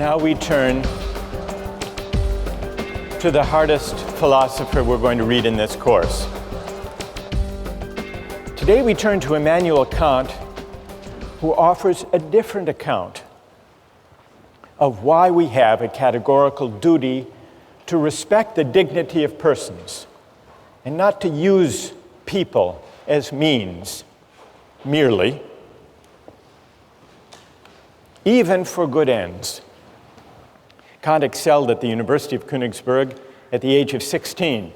Now we turn to the hardest philosopher we're going to read in this course. Today we turn to Immanuel Kant, who offers a different account of why we have a categorical duty to respect the dignity of persons and not to use people as means merely, even for good ends. Kant excelled at the University of Königsberg at the age of 16.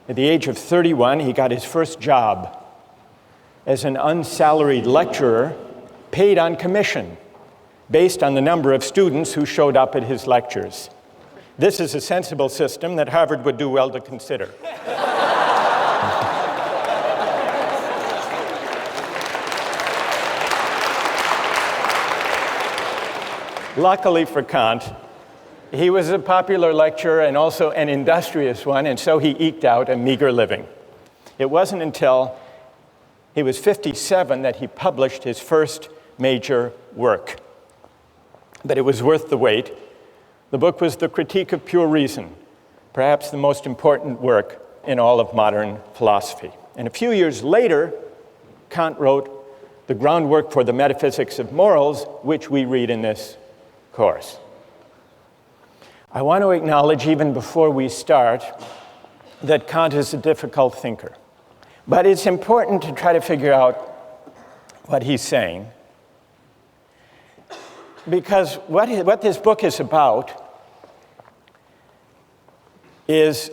At the age of 31, he got his first job as an unsalaried lecturer paid on commission based on the number of students who showed up at his lectures. This is a sensible system that Harvard would do well to consider. Luckily for Kant, he was a popular lecturer and also an industrious one, and so he eked out a meager living. It wasn't until he was 57 that he published his first major work. But it was worth the wait. The book was The Critique of Pure Reason, perhaps the most important work in all of modern philosophy. And a few years later, Kant wrote the groundwork for the metaphysics of morals, which we read in this course. I want to acknowledge, even before we start, that Kant is a difficult thinker. But it's important to try to figure out what he's saying, because what this book is about is,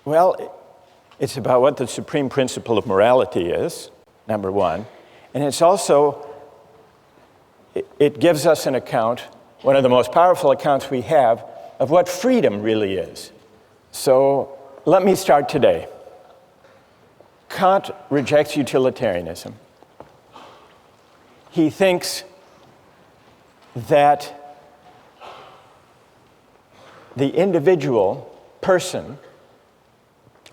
well, it's about what the supreme principle of morality is, number one, and it's also, it gives us an account, one of the most powerful accounts we have, of what freedom really is. So let me start today. Kant rejects utilitarianism. He thinks that the individual person,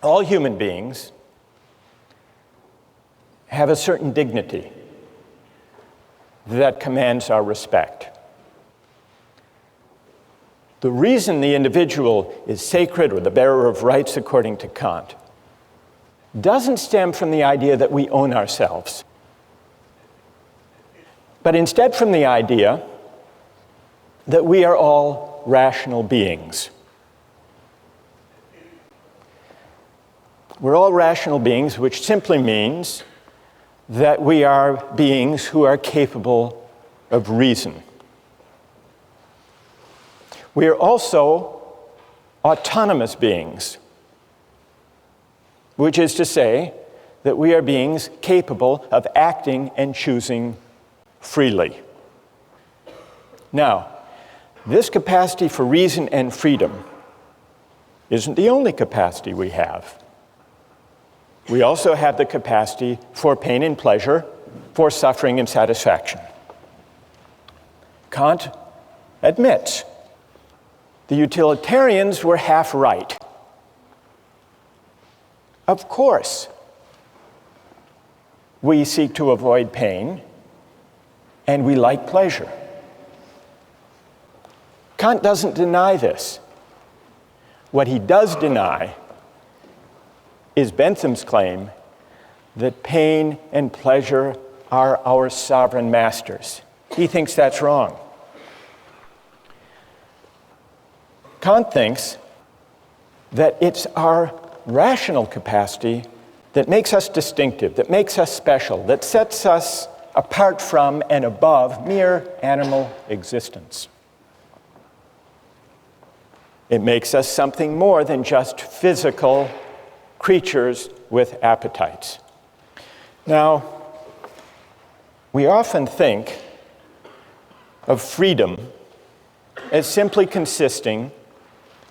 all human beings, have a certain dignity that commands our respect. The reason the individual is sacred or the bearer of rights, according to Kant, doesn't stem from the idea that we own ourselves, but instead from the idea that we are all rational beings. We're all rational beings, which simply means that we are beings who are capable of reason. We are also autonomous beings, which is to say that we are beings capable of acting and choosing freely. Now, this capacity for reason and freedom isn't the only capacity we have. We also have the capacity for pain and pleasure, for suffering and satisfaction. Kant admits the utilitarians were half right. Of course, we seek to avoid pain, and we like pleasure. Kant doesn't deny this. What he does deny is Bentham's claim that pain and pleasure are our sovereign masters. He thinks that's wrong. Kant thinks that it's our rational capacity that makes us distinctive, that makes us special, that sets us apart from and above mere animal existence. It makes us something more than just physical creatures with appetites. Now, we often think of freedom as simply consisting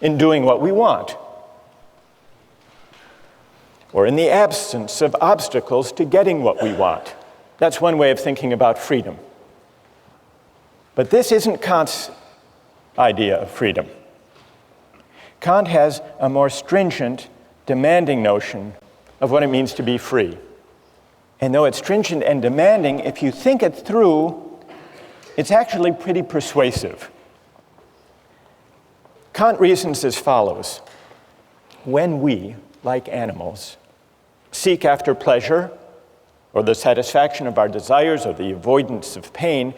in doing what we want, or in the absence of obstacles to getting what we want. That's one way of thinking about freedom. But this isn't Kant's idea of freedom. Kant has a more stringent, demanding notion of what it means to be free. And though it's stringent and demanding, if you think it through, it's actually pretty persuasive. Kant reasons as follows. When we, like animals, seek after pleasure or the satisfaction of our desires or the avoidance of pain,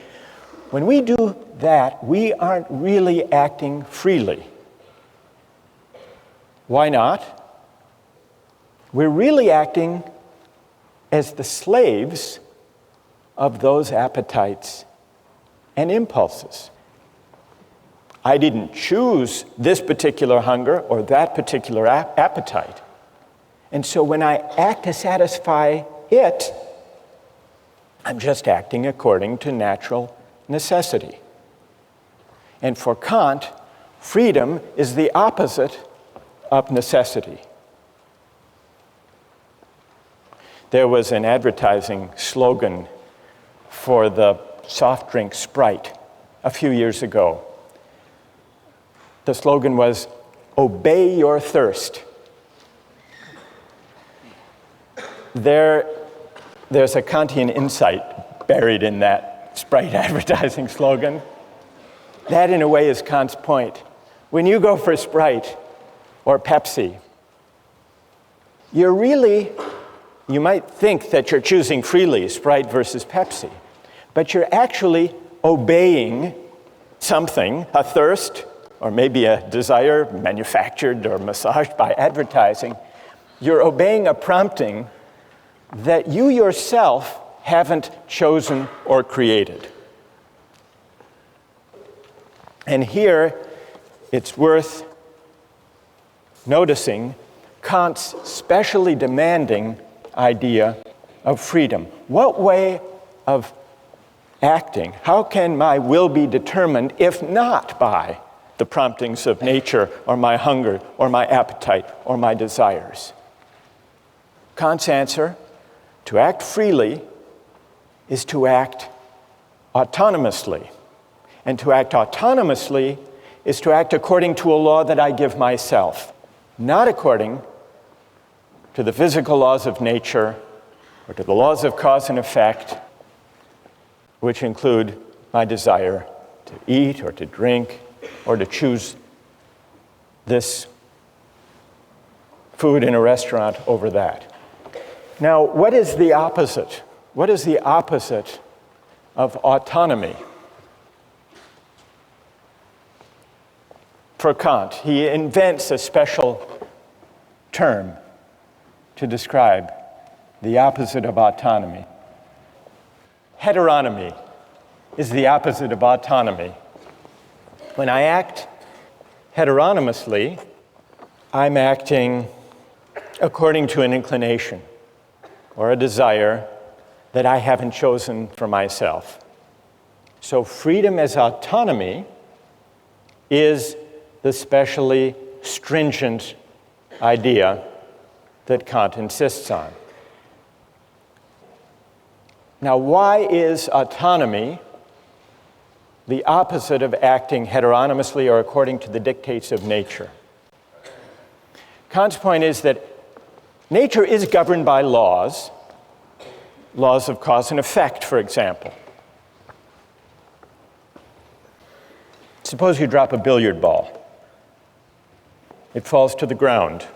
when we do that, we aren't really acting freely. Why not? We're really acting as the slaves of those appetites and impulses. I didn't choose this particular hunger or that particular appetite. And so when I act to satisfy it, I'm just acting according to natural necessity. And for Kant, freedom is the opposite of necessity. There was an advertising slogan for the soft drink Sprite a few years ago. The slogan was, "Obey your thirst." There's a Kantian insight buried in that Sprite advertising slogan. That, in a way, is Kant's point. When you go for Sprite or Pepsi, you might think that you're choosing freely, Sprite versus Pepsi, but you're actually obeying something, a thirst, or maybe a desire manufactured or massaged by advertising. You're obeying a prompting that you yourself haven't chosen or created. And here, it's worth noticing Kant's specially demanding idea of freedom. What way of acting, how can my will be determined if not by the promptings of nature or my hunger or my appetite or my desires? Kant's answer, to act freely, is to act autonomously. And to act autonomously is to act according to a law that I give myself, not according to the physical laws of nature or to the laws of cause and effect, which include my desire to eat or to drink or to choose this food in a restaurant over that. Now, what is the opposite? What is the opposite of autonomy? For Kant, he invents a special term to describe the opposite of autonomy. Heteronomy is the opposite of autonomy. When I act heteronomously, I'm acting according to an inclination or a desire that I haven't chosen for myself. So freedom as autonomy is the specially stringent idea that Kant insists on. Now, why is autonomy the opposite of acting heteronomously or according to the dictates of nature? Kant's point is that nature is governed by laws of cause and effect, for example. Suppose you drop a billiard ball. It falls to the ground.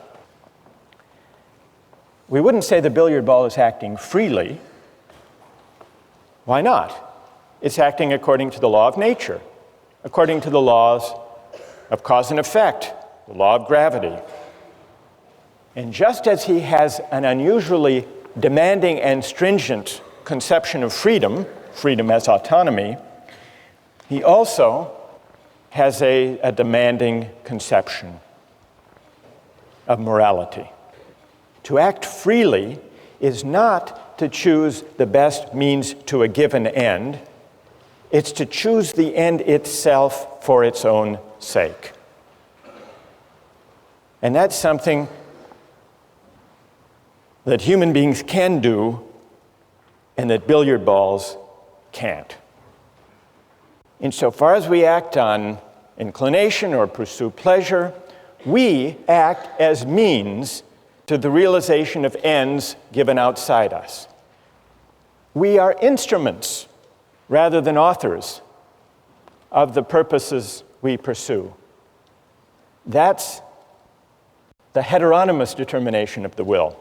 We wouldn't say the billiard ball is acting freely. Why not? It's acting according to the law of nature, according to the laws of cause and effect, the law of gravity. And just as he has an unusually demanding and stringent conception of freedom, freedom as autonomy, he also has a demanding conception of morality. To act freely is not to choose the best means to a given end. It's to choose the end itself for its own sake. And that's something that human beings can do and that billiard balls can't. Insofar as we act on inclination or pursue pleasure, we act as means to the realization of ends given outside us. We are instruments rather than authors of the purposes we pursue. That's the heteronymous determination of the will.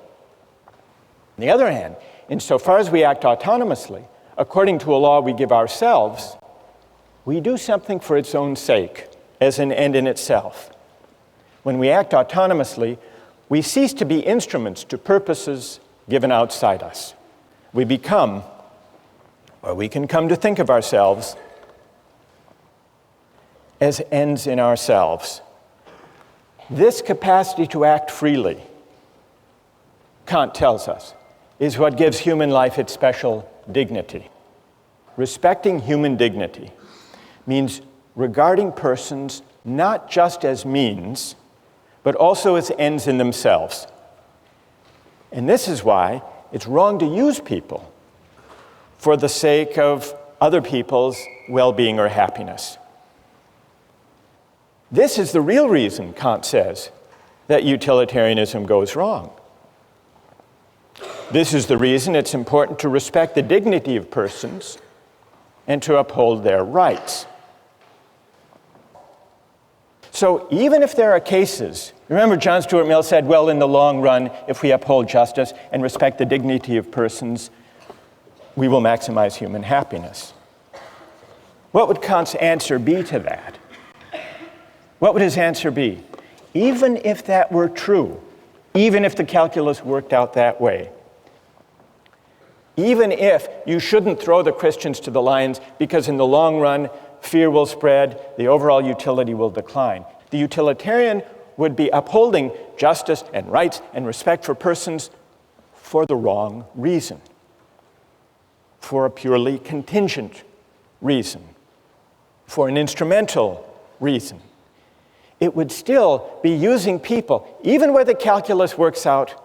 On the other hand, insofar as we act autonomously, according to a law we give ourselves, we do something for its own sake, as an end in itself. When we act autonomously, we cease to be instruments to purposes given outside us. We become, or we can come to think of ourselves, as ends in ourselves. This capacity to act freely, Kant tells us, is what gives human life its special dignity. Respecting human dignity means regarding persons not just as means, but also as ends in themselves. And this is why it's wrong to use people for the sake of other people's well-being or happiness. This is the real reason, Kant says, that utilitarianism goes wrong. This is the reason it's important to respect the dignity of persons and to uphold their rights. So even if there are cases, remember John Stuart Mill said, well, in the long run, if we uphold justice and respect the dignity of persons, we will maximize human happiness. What would Kant's answer be to that? What would his answer be? Even if that were true, even if the calculus worked out that way, even if you shouldn't throw the Christians to the lions because in the long run, fear will spread, the overall utility will decline. The utilitarian would be upholding justice and rights and respect for persons for the wrong reason, for a purely contingent reason, for an instrumental reason. It would still be using people, even where the calculus works out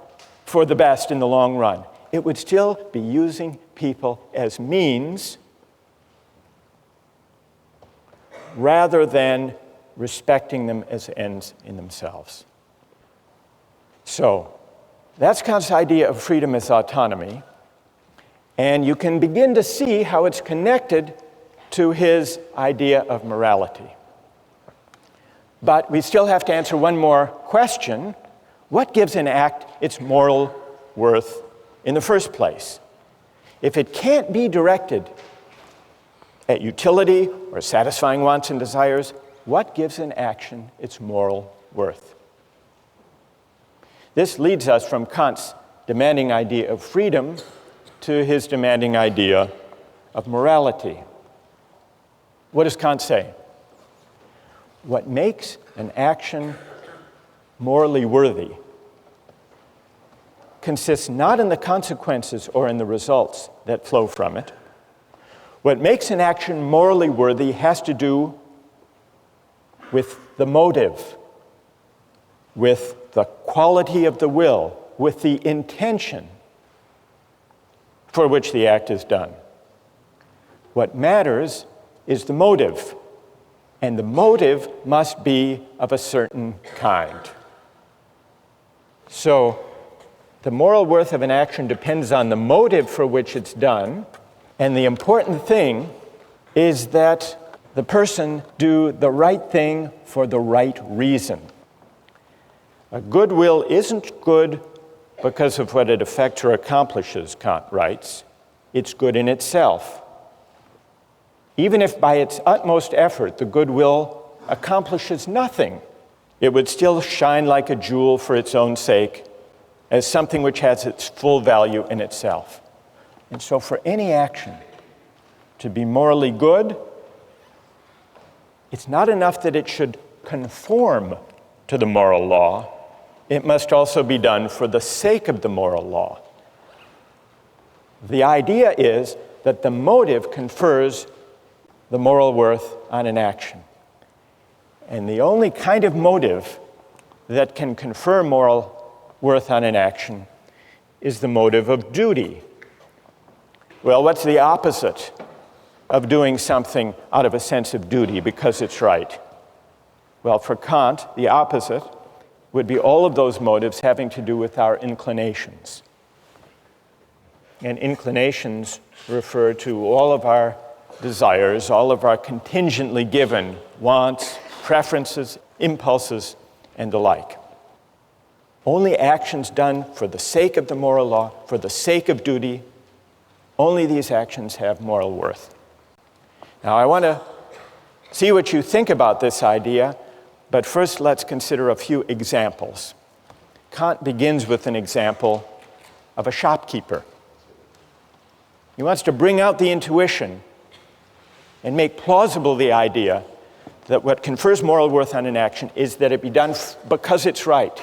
for the best in the long run, it would still be using people as means rather than respecting them as ends in themselves. So, that's Kant's idea of freedom as autonomy, and you can begin to see how it's connected to his idea of morality. But we still have to answer one more question. What gives an act its moral worth in the first place? If it can't be directed at utility or satisfying wants and desires, what gives an action its moral worth? This leads us from Kant's demanding idea of freedom to his demanding idea of morality. What does Kant say? What makes an action morally worthy consists not in the consequences or in the results that flow from it. What makes an action morally worthy has to do with the motive, with the quality of the will, with the intention for which the act is done. What matters is the motive, and the motive must be of a certain kind. So, the moral worth of an action depends on the motive for which it's done, and the important thing is that the person do the right thing for the right reason. A good will isn't good because of what it affects or accomplishes, Kant writes. It's good in itself. Even if by its utmost effort the good will accomplishes nothing, it would still shine like a jewel for its own sake, as something which has its full value in itself. And so for any action to be morally good, it's not enough that it should conform to the moral law. It must also be done for the sake of the moral law. The idea is that the motive confers the moral worth on an action. And the only kind of motive that can confer moral worth on an action is the motive of duty. Well, what's the opposite of doing something out of a sense of duty because it's right? Well, for Kant, the opposite would be all of those motives having to do with our inclinations. And inclinations refer to all of our desires, all of our contingently given wants, preferences, impulses, and the like. Only actions done for the sake of the moral law, for the sake of duty, only these actions have moral worth. Now, I want to see what you think about this idea, but first let's consider a few examples. Kant begins with an example of a shopkeeper. He wants to bring out the intuition and make plausible the idea that what confers moral worth on an action is that it be done because it's right.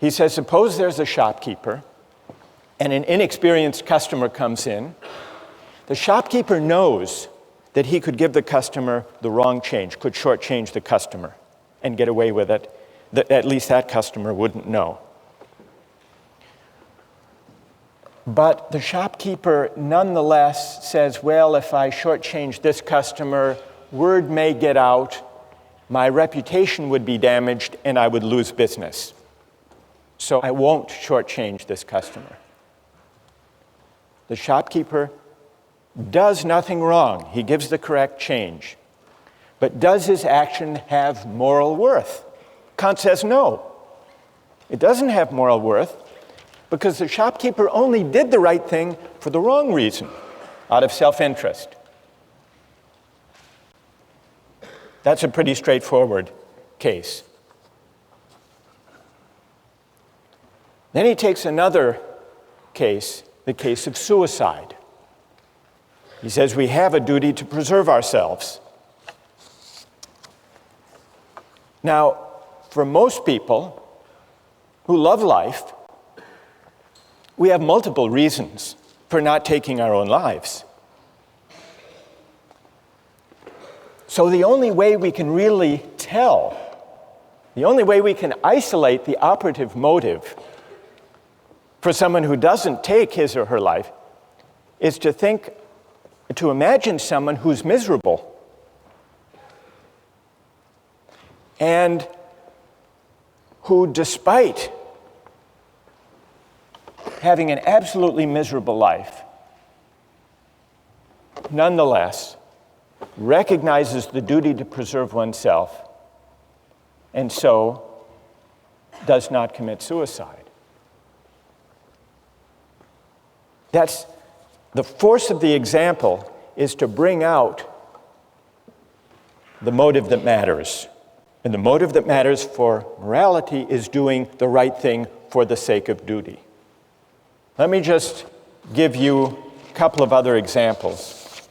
He says, suppose there's a shopkeeper and an inexperienced customer comes in. The shopkeeper knows that he could give the customer the wrong change, could shortchange the customer and get away with it. At least that customer wouldn't know. But the shopkeeper nonetheless says, well, if I shortchange this customer, word may get out, my reputation would be damaged, and I would lose business. So I won't shortchange this customer. The shopkeeper does nothing wrong. He gives the correct change. But does his action have moral worth? Kant says no. It doesn't have moral worth because the shopkeeper only did the right thing for the wrong reason, out of self-interest. That's a pretty straightforward case. Then he takes another case, the case of suicide. He says we have a duty to preserve ourselves. Now, for most people who love life, we have multiple reasons for not taking our own lives. So the only way we can really tell, the only way we can isolate the operative motive for someone who doesn't take his or her life is to imagine someone who's miserable and who, despite having an absolutely miserable life, nonetheless recognizes the duty to preserve oneself and so does not commit suicide. That's the force of the example, is to bring out the motive that matters. And the motive that matters for morality is doing the right thing for the sake of duty. Let me just give you a couple of other examples.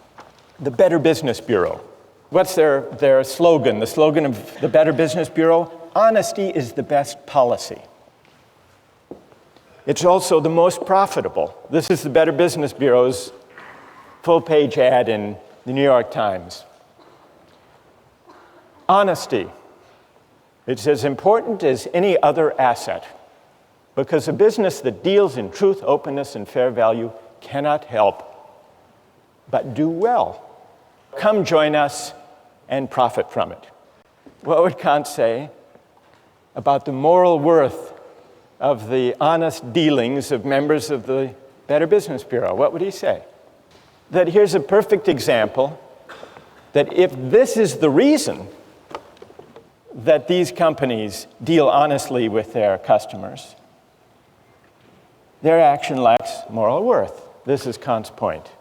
The Better Business Bureau. What's their slogan? The slogan of the Better Business Bureau? Honesty is the best policy. It's also the most profitable. This is the Better Business Bureau's full-page ad in the New York Times. Honesty. It's as important as any other asset, because a business that deals in truth, openness, and fair value cannot help but do well. Come join us and profit from it. What would Kant say about the moral worth of the honest dealings of members of the Better Business Bureau? What would he say? That here's a perfect example that if this is the reason that these companies deal honestly with their customers, their action lacks moral worth. This is Kant's point.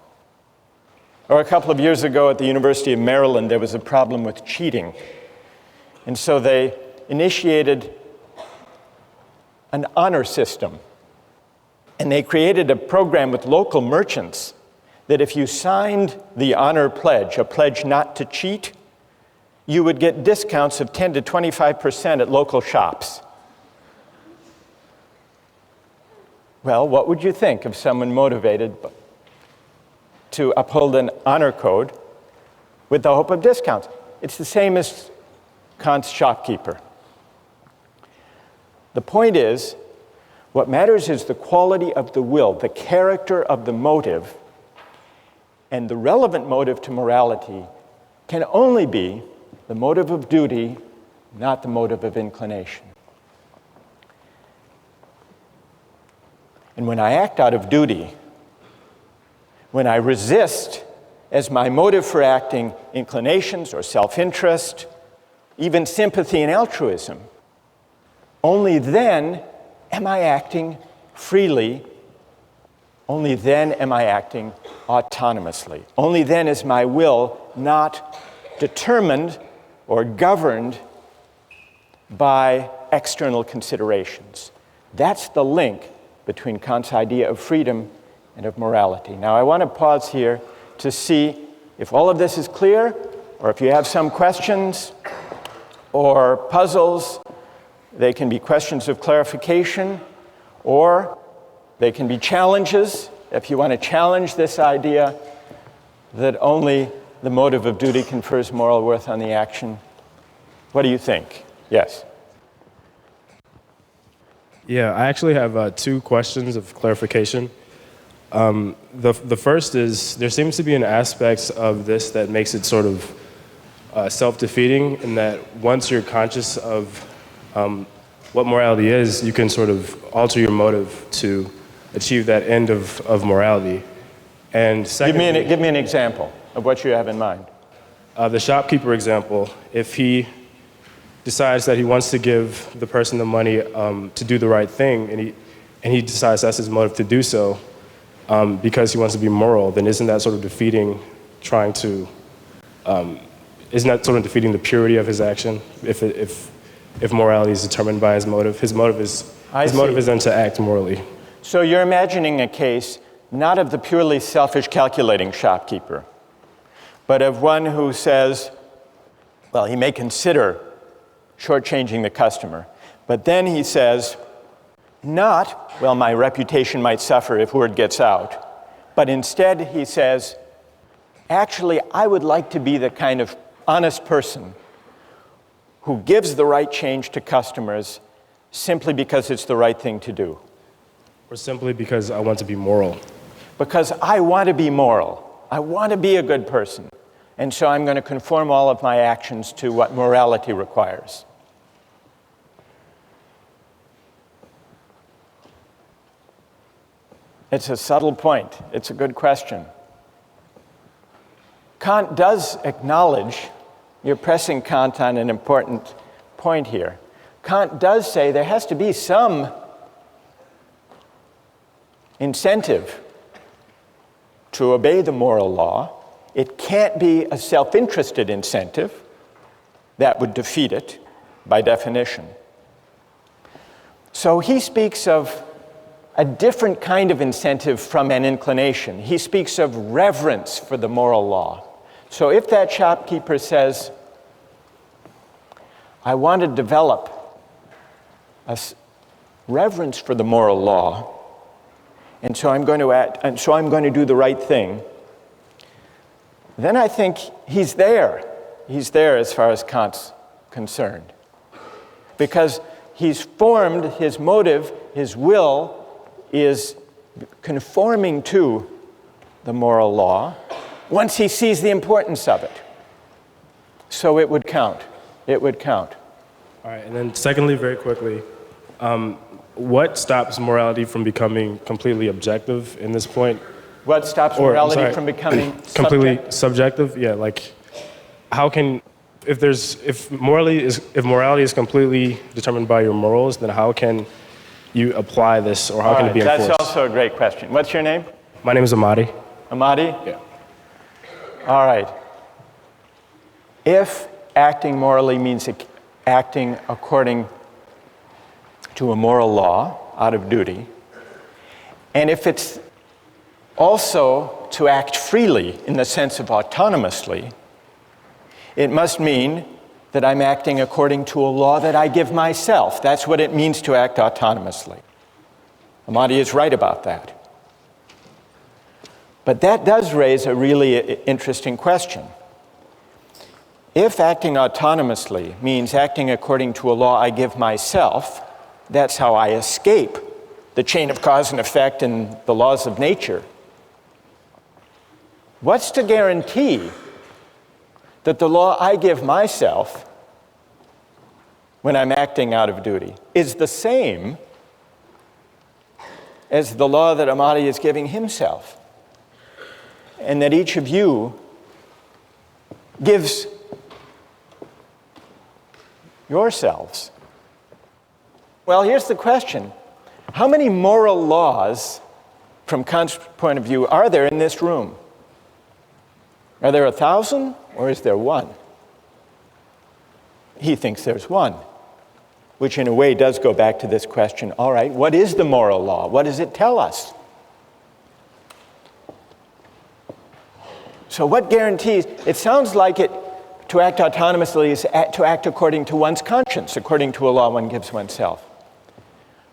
Or a couple of years ago at the University of Maryland, there was a problem with cheating. And so they initiated an honor system. And they created a program with local merchants that if you signed the honor pledge, a pledge not to cheat, you would get discounts of 10 to 25% at local shops. Well, what would you think of someone motivated to uphold an honor code with the hope of discounts? It's the same as Kant's shopkeeper. The point is, what matters is the quality of the will, the character of the motive, and the relevant motive to morality can only be the motive of duty, not the motive of inclination. And when I act out of duty, when I resist as my motive for acting inclinations or self-interest even sympathy and altruism, only then am I acting freely. Only then am I acting autonomously. Only then is my will not determined or governed by external considerations. That's the link between Kant's idea of freedom and of morality. Now, I want to pause here to see if all of this is clear, or if you have some questions or puzzles. They can be questions of clarification, or they can be challenges, if you want to challenge this idea that only the motive of duty confers moral worth on the action. What do you think? Yes? Yeah, I actually have two questions of clarification. The first is, there seems to be an aspect of this that makes it sort of self-defeating, in that once you're conscious of what morality is, you can sort of alter your motive to achieve that end of morality. And secondly, give me an example of what you have in mind. The shopkeeper example, if he decides that he wants to give the person the money to do the right thing, and he decides that's his motive to do so because he wants to be moral, then isn't that sort of defeating isn't that sort of defeating the purity of his action if morality is determined by his motive? His motive is then to act morally. So you're imagining a case not of the purely selfish calculating shopkeeper, but of one who says, well, he may consider shortchanging the customer, but then he says, not, well, my reputation might suffer if word gets out, but instead he says, actually, I would like to be the kind of honest person who gives the right change to customers simply because it's the right thing to do. Or simply because I want to be moral. Because I want to be moral. I want to be a good person. And so I'm going to conform all of my actions to what morality requires. It's a subtle point. It's a good question. Kant does acknowledge, you're pressing Kant on an important point here. Kant does say there has to be some incentive to obey the moral law. It can't be a self-interested incentive. That would defeat it by definition. So he speaks of a different kind of incentive from an inclination. He speaks of reverence for the moral law. So if that shopkeeper says, I want to develop a reverence for the moral law, and so I'm going to act, and so I'm going to do the right thing, then I think he's there. He's there as far as Kant's concerned. Because he's formed his motive, his will is conforming to the moral law once he sees the importance of it. So it would count. It would count. All right, and then secondly, very quickly, what stops morality from becoming completely objective in this point? What stops morality from becoming completely subjective? Yeah, like how can, if morality is completely determined by your morals, then how can you apply this, or how can it be enforced? That's also a great question. What's your name? My name is Amadi. Amadi? Yeah. All right. If acting morally means acting according to a moral law out of duty, and if it's also to act freely in the sense of autonomously, it must mean that I'm acting according to a law that I give myself. That's what it means to act autonomously. Amadi is right about that. But that does raise a really interesting question. If acting autonomously means acting according to a law I give myself, that's how I escape the chain of cause and effect and the laws of nature. What's to guarantee that the law I give myself when I'm acting out of duty is the same as the law that Amadi is giving himself, and that each of you gives yourselves. Well, here's the question. How many moral laws, from Kant's point of view, are there in this room? Are there 1,000 or is there one? He thinks there's one, which in a way does go back to this question, all right, what is the moral law? What does it tell us? So what guarantees? It sounds like it to act autonomously is to act according to one's conscience, according to a law one gives oneself.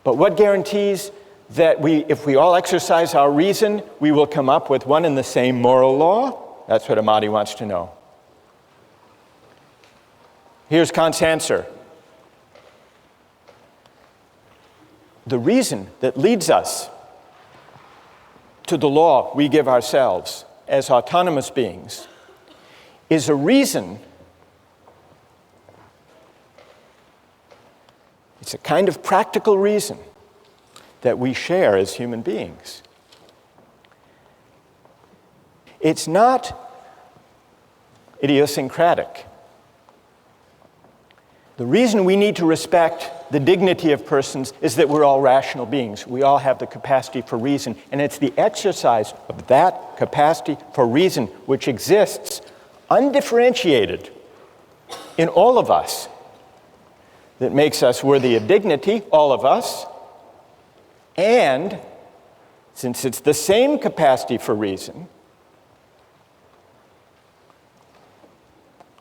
But what guarantees that if we all exercise our reason, we will come up with one and the same moral law? That's what Amati wants to know. Here's Kant's answer. The reason that leads us to the law we give ourselves as autonomous beings is a reason, it's a kind of practical reason that we share as human beings. It's not idiosyncratic. The reason we need to respect the dignity of persons is that we're all rational beings. We all have the capacity for reason, and it's the exercise of that capacity for reason which exists undifferentiated in all of us that makes us worthy of dignity, all of us, and since it's the same capacity for reason,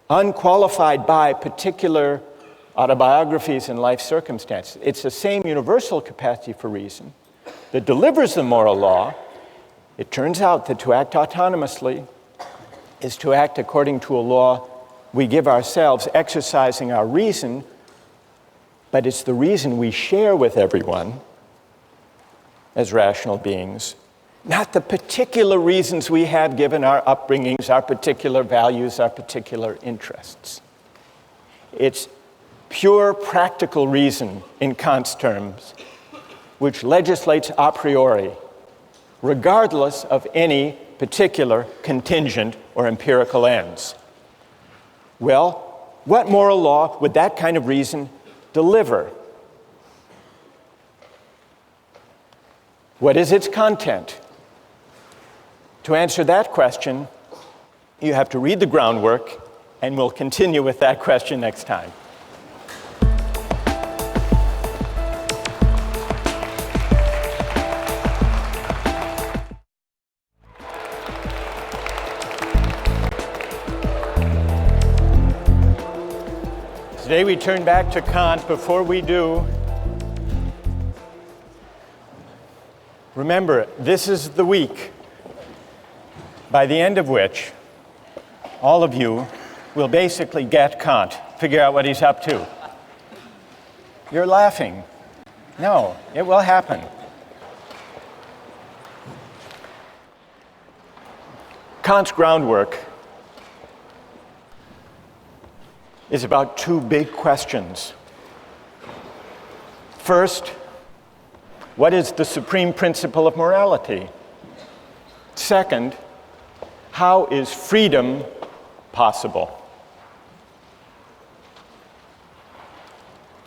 unqualified by particular autobiographies and life circumstances. It's the same universal capacity for reason that delivers the moral law. It turns out that to act autonomously is to act according to a law we give ourselves, exercising our reason, but it's the reason we share with everyone as rational beings, not the particular reasons we have given our upbringings, our particular values, our particular interests. It's pure practical reason in Kant's terms, which legislates a priori, regardless of any particular contingent or empirical ends. Well, what moral law would that kind of reason deliver? What is its content? To answer that question, you have to read the groundwork, and we'll continue with that question next time. Today we turn back to Kant. Before we do, remember, this is the week by the end of which all of you will basically get Kant, figure out what he's up to. You're laughing. No, it will happen. Kant's groundwork is about two big questions. First, what is the supreme principle of morality? Second, how is freedom possible?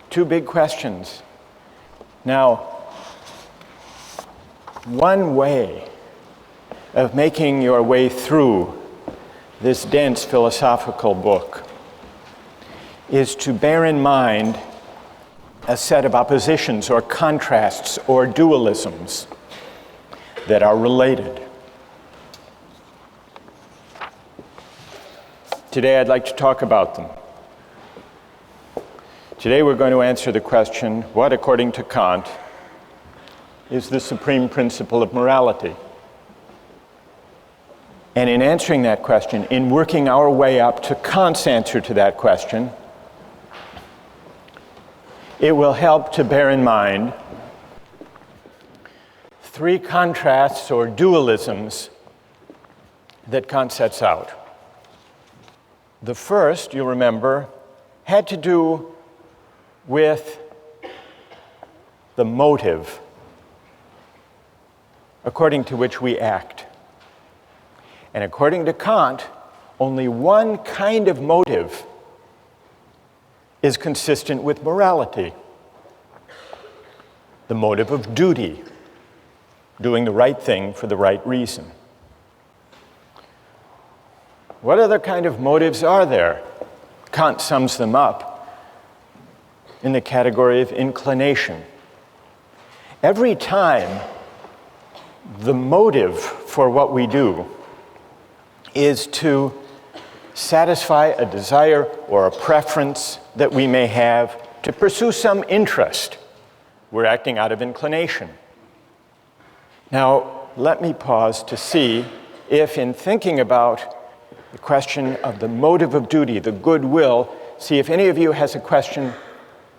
Two big questions. Now, one way of making your way through this dense philosophical book is to bear in mind a set of oppositions or contrasts or dualisms that are related. Today I'd like to talk about them. Today we're going to answer the question, what, according to Kant, is the supreme principle of morality? And in answering that question, in working our way up to Kant's answer to that question, it will help to bear in mind three contrasts or dualisms that Kant sets out. The first, you'll remember, had to do with the motive according to which we act. And according to Kant, only one kind of motive is consistent with morality. The motive of duty, doing the right thing for the right reason. What other kind of motives are there? Kant sums them up in the category of inclination. Every time the motive for what we do is to satisfy a desire or a preference that we may have to pursue some interest, we're acting out of inclination. Now, let me pause to see if, in thinking about the question of the motive of duty, the goodwill, see if any of you has a question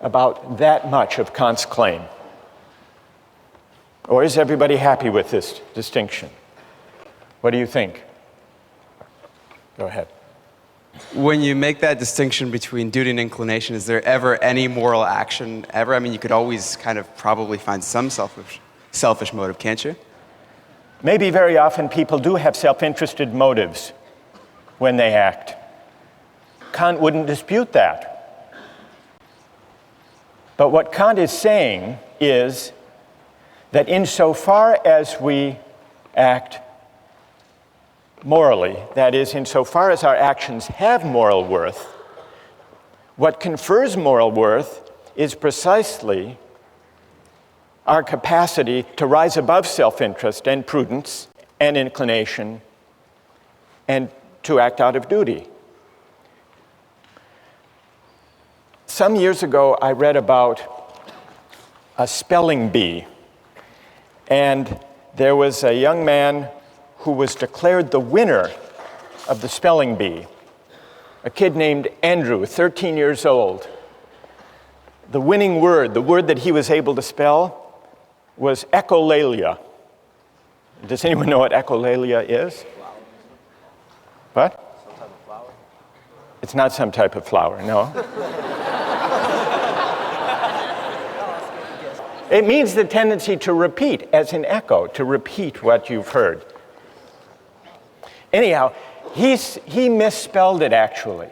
about that much of Kant's claim. Or is everybody happy with this distinction? What do you think? Go ahead. When you make that distinction between duty and inclination, is there ever any moral action ever? I mean, you could always kind of probably find some selfish motive, can't you? Maybe very often people do have self-interested motives when they act. Kant wouldn't dispute that. But what Kant is saying is that insofar as we act morally, that is, insofar as our actions have moral worth, what confers moral worth is precisely our capacity to rise above self-interest and prudence and inclination and to act out of duty. Some years ago, I read about a spelling bee, and there was a young man who was declared the winner of the spelling bee, a kid named Andrew, 13 years old. The winning word, the word that he was able to spell, was echolalia. Does anyone know what echolalia is? What? Some type of flower? It's not some type of flower, no. It means the tendency to repeat, as in echo, to repeat what you've heard. Anyhow, he misspelled it actually,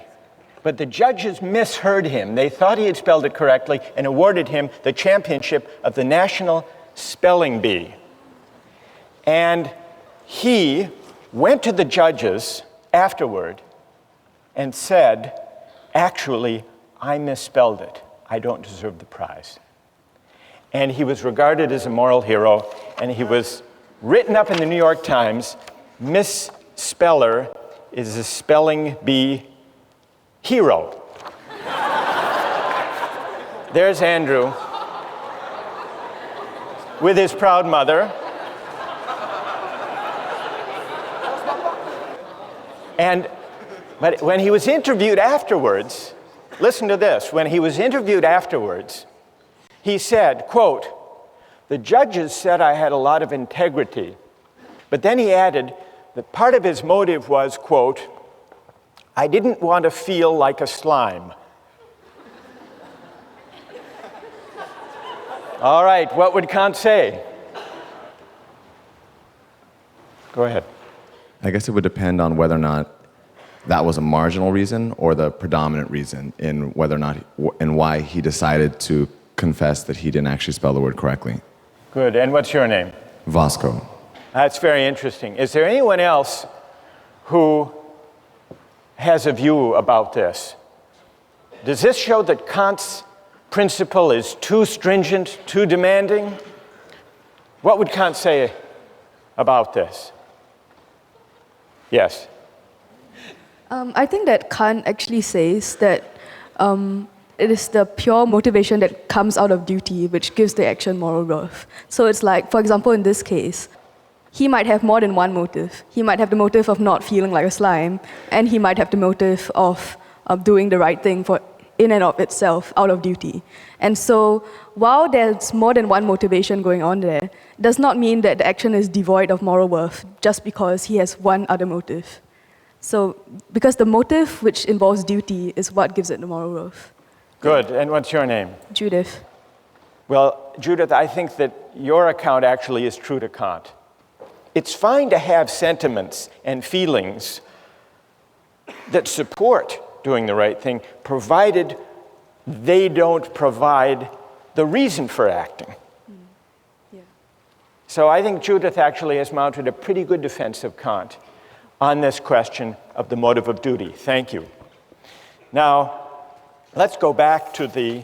but the judges misheard him. They thought he had spelled it correctly and awarded him the championship of the National Spelling Bee. And he went to the judges afterward and said, actually, I misspelled it. I don't deserve the prize. And he was regarded as a moral hero, and he was written up in the New York Times, Misspeller is a spelling bee hero. There's Andrew with his proud mother. But when he was interviewed afterwards, listen to this, when he was interviewed afterwards, he said, quote, "The judges said I had a lot of integrity," but then he added that part of his motive was, quote, "I didn't want to feel like a slime." All right, what would Kant say? Go ahead. I guess it would depend on whether or not that was a marginal reason or the predominant reason in whether or not and why he decided to confess that he didn't actually spell the word correctly. Good, and what's your name? Vasco. That's very interesting. Is there anyone else who has a view about this? Does this show that Kant's principle is too stringent, too demanding? What would Kant say about this? Yes. I think that Kant actually says that it is the pure motivation that comes out of duty which gives the action moral worth. So it's like, for example, in this case, he might have more than one motive. He might have the motive of not feeling like a slime, and he might have the motive of doing the right thing for in and of itself, out of duty. And so, while there's more than one motivation going on there, does not mean that the action is devoid of moral worth just because he has one other motive. So, because the motive which involves duty is what gives it the moral worth. Good, and what's your name? Judith. Well, Judith, I think that your account actually is true to Kant. It's fine to have sentiments and feelings that support doing the right thing, provided they don't provide the reason for acting. Yeah. So I think Judith actually has mounted a pretty good defense of Kant on this question of the motive of duty. Thank you. Now, let's go back to the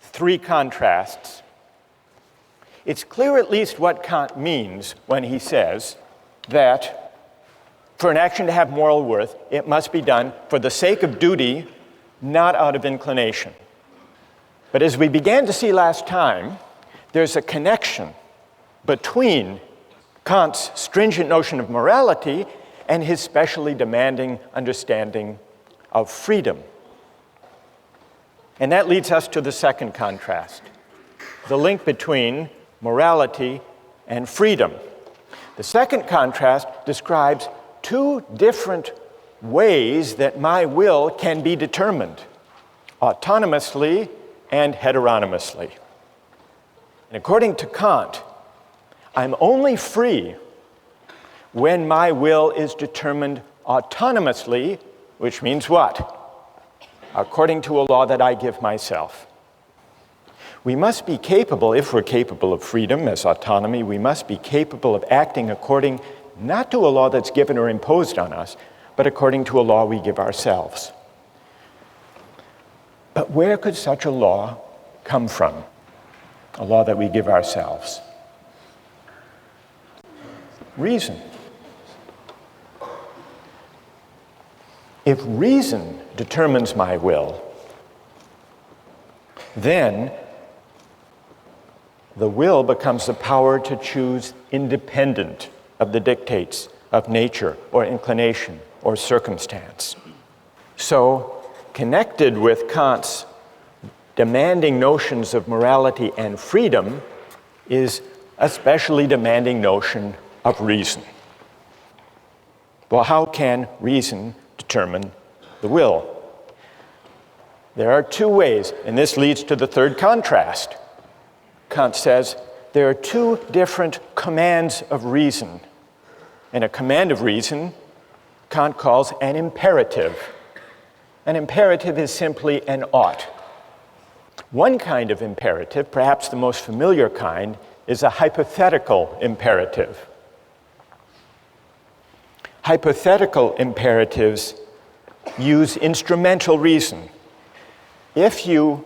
three contrasts. It's clear at least what Kant means when he says that for an action to have moral worth, it must be done for the sake of duty, not out of inclination. But as we began to see last time, there's a connection between Kant's stringent notion of morality and his specially demanding understanding of freedom. And that leads us to the second contrast, the link between morality and freedom. The second contrast describes two different ways that my will can be determined, autonomously and heteronomously. And according to Kant, I'm only free when my will is determined autonomously, which means what? According to a law that I give myself. We must be capable, if we're capable of freedom as autonomy, we must be capable of acting according not to a law that's given or imposed on us, but according to a law we give ourselves. But where could such a law come from? A law that we give ourselves? Reason. If reason determines my will, then the will becomes the power to choose independent of the dictates of nature or inclination or circumstance. So, connected with Kant's demanding notions of morality and freedom is a specially demanding notion of reason. Well, how can reason determine the will? There are two ways, and this leads to the third contrast. Kant says there are two different commands of reason. And a command of reason, Kant calls an imperative. An imperative is simply an ought. One kind of imperative, perhaps the most familiar kind, is a hypothetical imperative. Hypothetical imperatives use instrumental reason. If you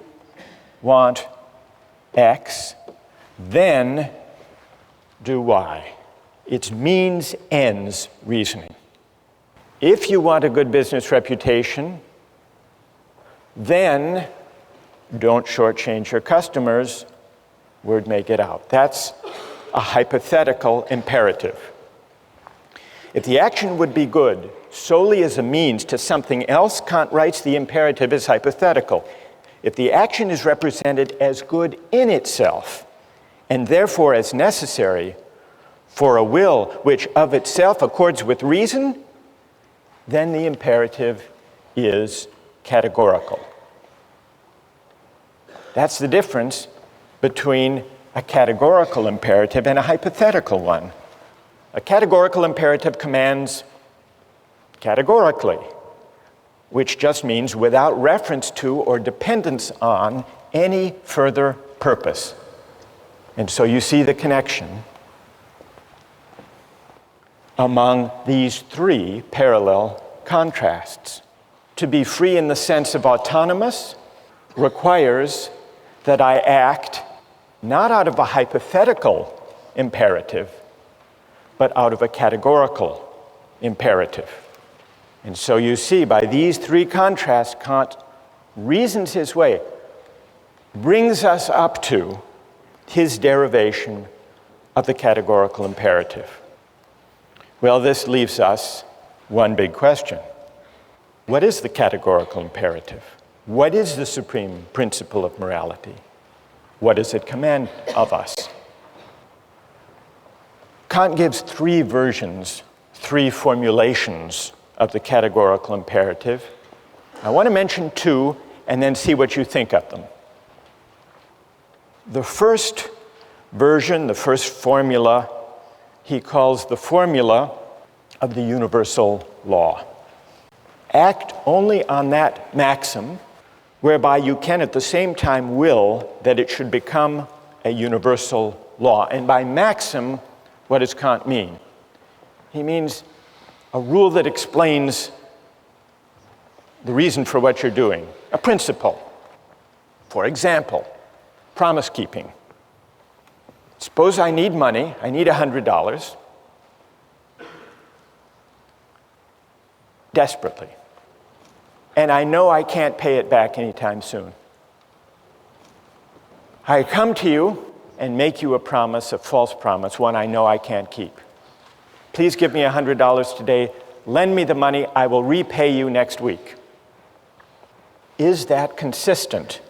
want X, then do Y. It's means ends reasoning. If you want a good business reputation, then don't shortchange your customers, word may get out. That's a hypothetical imperative. If the action would be good solely as a means to something else, Kant writes the imperative is hypothetical. If the action is represented as good in itself, and therefore as necessary for a will which of itself accords with reason, then the imperative is categorical. That's the difference between a categorical imperative and a hypothetical one. A categorical imperative commands categorically, which just means without reference to or dependence on any further purpose. And so you see the connection among these three parallel contrasts. To be free in the sense of autonomous requires that I act not out of a hypothetical imperative, but out of a categorical imperative. And so you see, by these three contrasts, Kant reasons his way, brings us up to his derivation of the categorical imperative. Well, this leaves us one big question. What is the categorical imperative? What is the supreme principle of morality? What does it command of us? Kant gives three versions, three formulations of the categorical imperative. I want to mention two and then see what you think of them. The first version, the first formula, he calls the formula of the universal law. Act only on that maxim whereby you can at the same time will that it should become a universal law. And by maxim, what does Kant mean? He means a rule that explains the reason for what you're doing, a principle. For example, promise keeping. Suppose I need money, I need $100 desperately, and I know I can't pay it back anytime soon. I come to you and make you a promise, a false promise, one I know I can't keep. Please give me $100 today, lend me the money, I will repay you next week. Is that consistent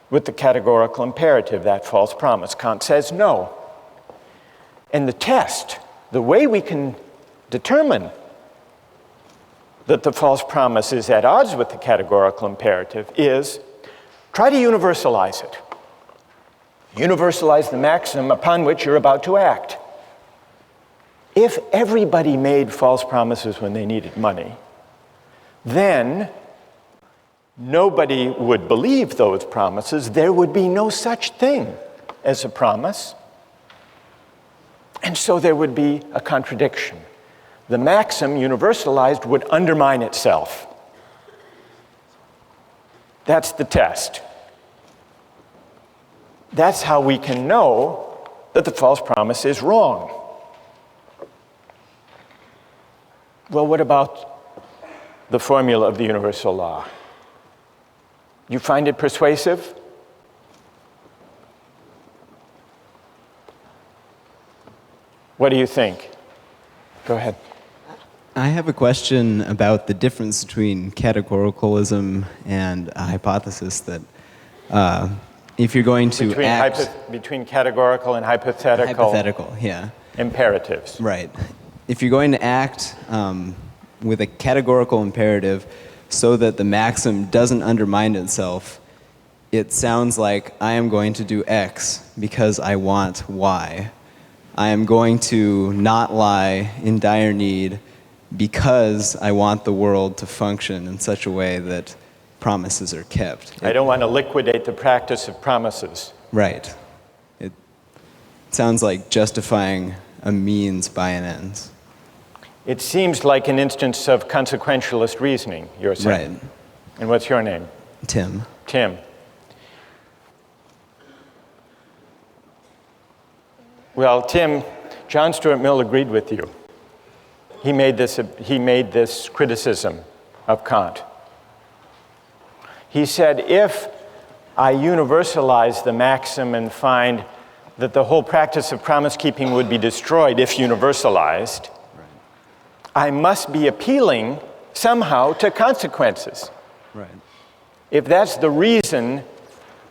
with the categorical imperative, that false promise? Kant says no. And the test, the way we can determine that the false promise is at odds with the categorical imperative is try to universalize it. Universalize the maxim upon which you're about to act. If everybody made false promises when they needed money, then nobody would believe those promises. There would be no such thing as a promise. And so there would be a contradiction. The maxim, universalized, would undermine itself. That's the test. That's how we can know that the false promise is wrong. Well, what about the formula of the universal law? You find it persuasive? What do you think? Go ahead. I have a question about the difference between categoricalism and a hypothesis that if you're going to between categorical and hypothetical yeah. imperatives. Right. If you're going to act with a categorical imperative so that the maxim doesn't undermine itself, it sounds like I am going to do X because I want Y. I am going to not lie in dire need because I want the world to function in such a way that promises are kept. I don't want to liquidate the practice of promises. Right. It sounds like justifying a means by an ends. It seems like an instance of consequentialist reasoning, you're saying. Right. And what's your name? Tim. Tim. Well, Tim, John Stuart Mill agreed with you. He made this criticism of Kant. He said, if I universalize the maxim and find that the whole practice of promise keeping would be destroyed if universalized, I must be appealing somehow to consequences. Right. If that's the reason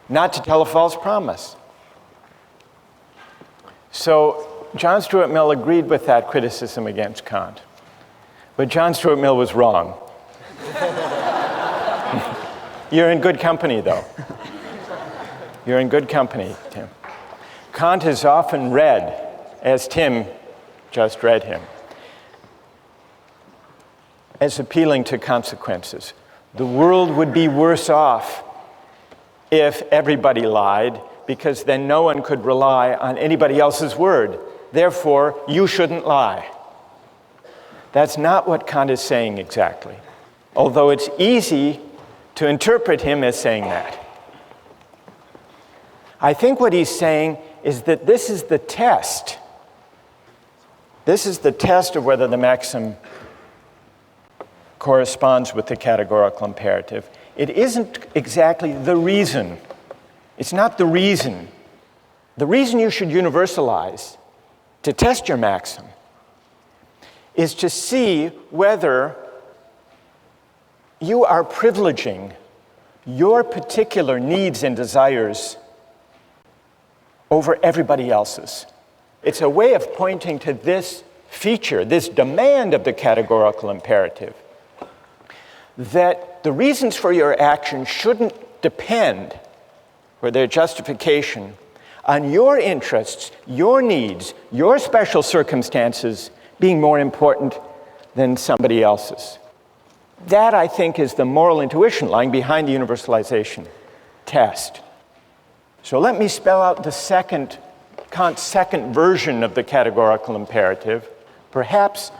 not to tell a false promise. So John Stuart Mill agreed with that criticism against Kant. But John Stuart Mill was wrong. You're in good company, though. You're in good company, Tim. Kant is often read, as Tim just read him, as appealing to consequences. The world would be worse off if everybody lied, because then no one could rely on anybody else's word. Therefore, you shouldn't lie. That's not what Kant is saying exactly, although it's easy to interpret him as saying that. I think what he's saying is that this is the test. This is the test of whether the maxim corresponds with the categorical imperative. It isn't exactly the reason. It's not the reason. The reason you should universalize to test your maxim is to see whether you are privileging your particular needs and desires over everybody else's. It's a way of pointing to this feature, this demand of the categorical imperative, that the reasons for your action shouldn't depend, or their justification, on your interests, your needs, your special circumstances being more important than somebody else's. That, I think, is the moral intuition lying behind the universalization test. So let me spell out Kant's second version of the categorical imperative, perhaps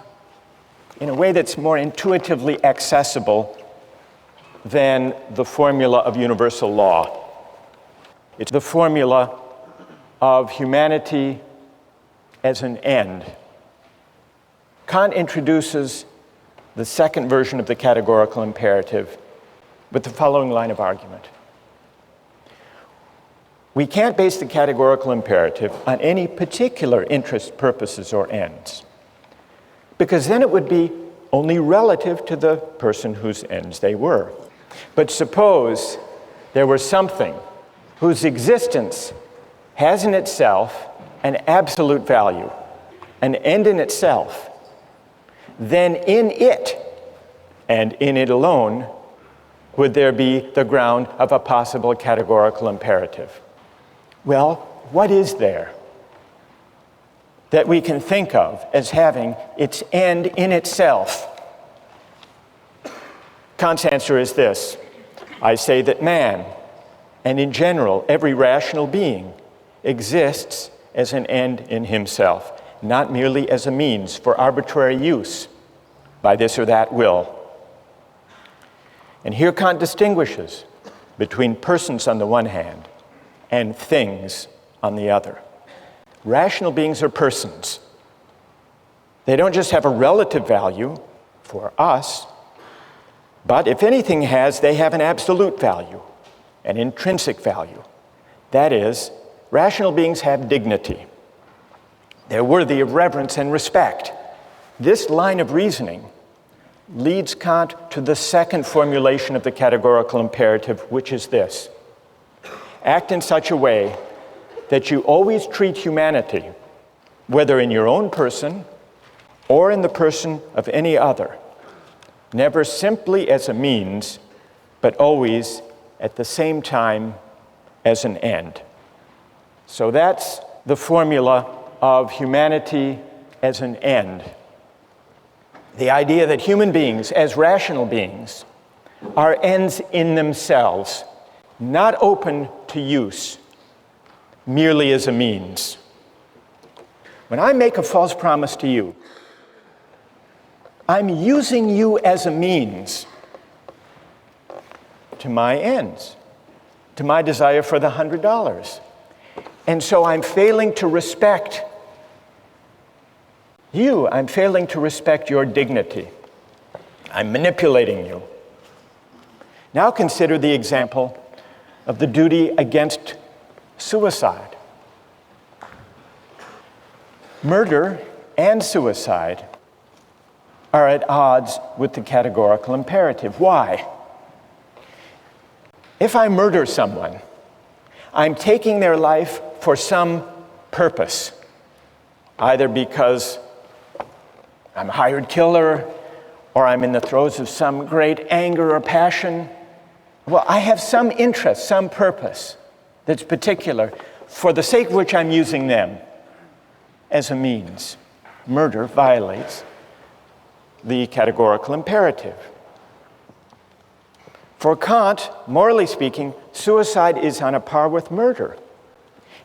in a way that's more intuitively accessible than the formula of universal law. It's the formula of humanity as an end. Kant introduces the second version of the categorical imperative with the following line of argument. We can't base the categorical imperative on any particular interests, purposes, or ends, because then it would be only relative to the person whose ends they were. But suppose there were something whose existence has in itself an absolute value, an end in itself, then in it, and in it alone, would there be the ground of a possible categorical imperative. Well, what is there that we can think of as having its end in itself? Kant's answer is this: I say that man, and in general every rational being, exists as an end in himself, not merely as a means for arbitrary use by this or that will. And here Kant distinguishes between persons on the one hand and things on the other. Rational beings are persons. They don't just have a relative value for us, but if anything they have an absolute value, an intrinsic value. That is, rational beings have dignity. They're worthy of reverence and respect. This line of reasoning leads Kant to the second formulation of the categorical imperative, which is this: act in such a way that you always treat humanity, whether in your own person or in the person of any other, never simply as a means, but always at the same time as an end. So that's the formula of humanity as an end. The idea that human beings, as rational beings, are ends in themselves, not open to use merely as a means. When I make a false promise to you, I'm using you as a means to my ends, to my desire for the $100. And so I'm failing to respect you. I'm failing to respect your dignity. I'm manipulating you. Now consider the example of the duty against suicide. Murder and suicide are at odds with the categorical imperative. Why? If I murder someone, I'm taking their life for some purpose, either because I'm a hired killer or I'm in the throes of some great anger or passion. Well, I have some interest, some purpose that's particular, for the sake of which I'm using them as a means. Murder violates the categorical imperative. For Kant, morally speaking, suicide is on a par with murder.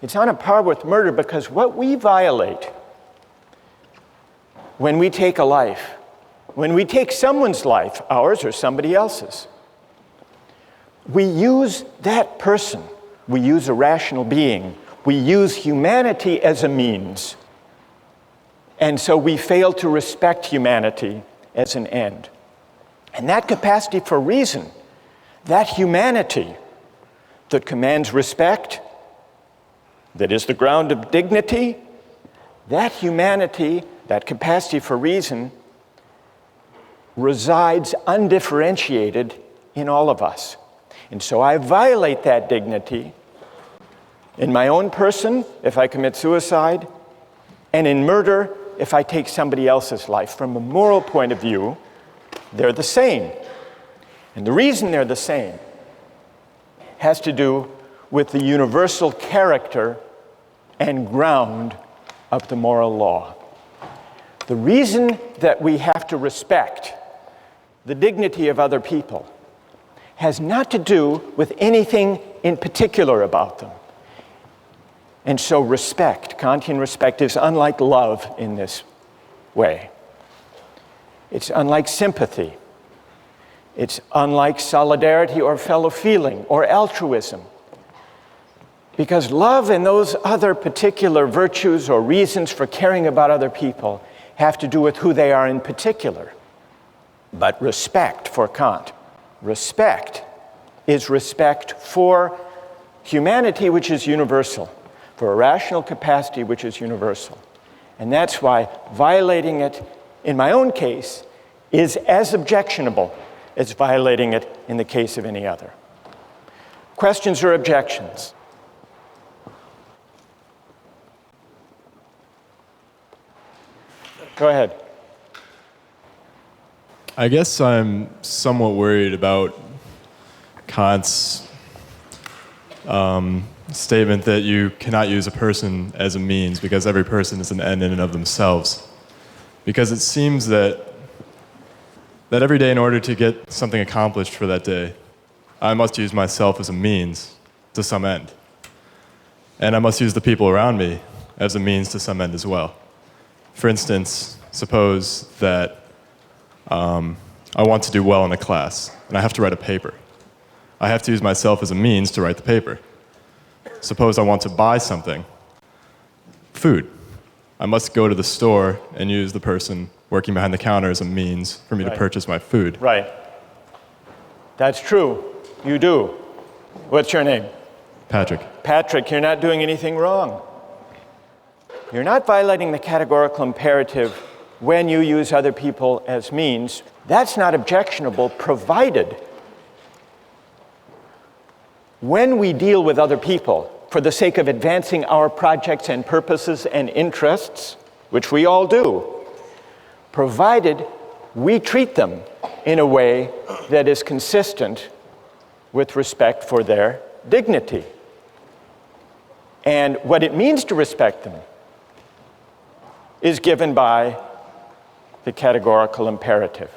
It's on a par with murder because what we violate when we take a life, when we take someone's life, ours or somebody else's, we use that person, we use a rational being, we use humanity as a means. And so we fail to respect humanity as an end. And that capacity for reason, that humanity that commands respect, that is the ground of dignity, that humanity, that capacity for reason, resides undifferentiated in all of us. And so I violate that dignity in my own person if I commit suicide, and in murder if I take somebody else's life. From a moral point of view, they're the same. And the reason they're the same has to do with the universal character and ground of the moral law. The reason that we have to respect the dignity of other people, has not to do with anything in particular about them. And so respect, Kantian respect, is unlike love in this way. It's unlike sympathy. It's unlike solidarity or fellow feeling or altruism. Because love and those other particular virtues or reasons for caring about other people have to do with who they are in particular. But respect for Kant, respect is respect for humanity, which is universal, for a rational capacity, which is universal. And that's why violating it, in my own case, is as objectionable as violating it in the case of any other. Questions or objections? Go ahead. I guess I'm somewhat worried about Kant's statement that you cannot use a person as a means because every person is an end in and of themselves. Because it seems that every day, in order to get something accomplished for that day, I must use myself as a means to some end. And I must use the people around me as a means to some end as well. For instance, suppose that I want to do well in a class, and I have to write a paper. I have to use myself as a means to write the paper. Suppose I want to buy something, food. I must go to the store and use the person working behind the counter as a means for me to purchase my food. Right. That's true. You do. What's your name? Patrick. Patrick, you're not doing anything wrong. You're not violating the categorical imperative when you use other people as means. That's not objectionable, provided when we deal with other people for the sake of advancing our projects and purposes and interests, which we all do, provided we treat them in a way that is consistent with respect for their dignity. And what it means to respect them is given by the categorical imperative.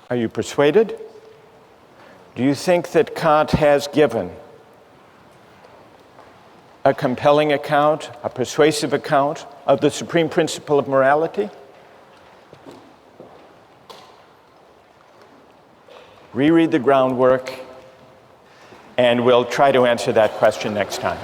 Are you persuaded? Do you think that Kant has given a compelling account, a persuasive account of the supreme principle of morality? Reread the groundwork, and we'll try to answer that question next time.